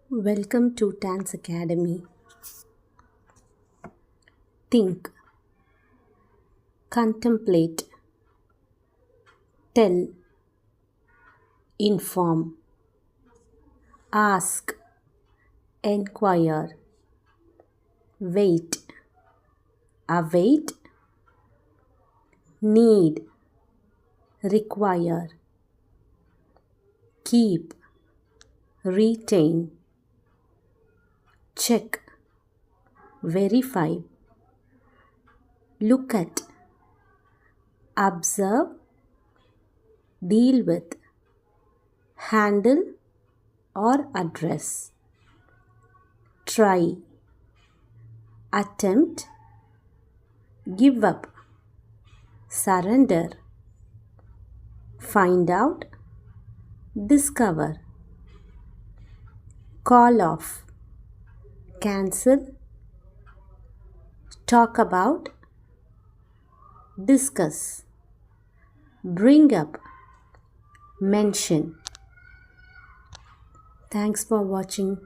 Welcome to Dance Academy. Think, contemplate, tell, inform, ask, enquire, wait, await, need, require, keep, retain, check, verify, look at, observe, deal with, handle or address, try, attempt, give up, surrender, find out, discover, call off, cancel, talk about, discuss, bring up, mention. Thanks for watching.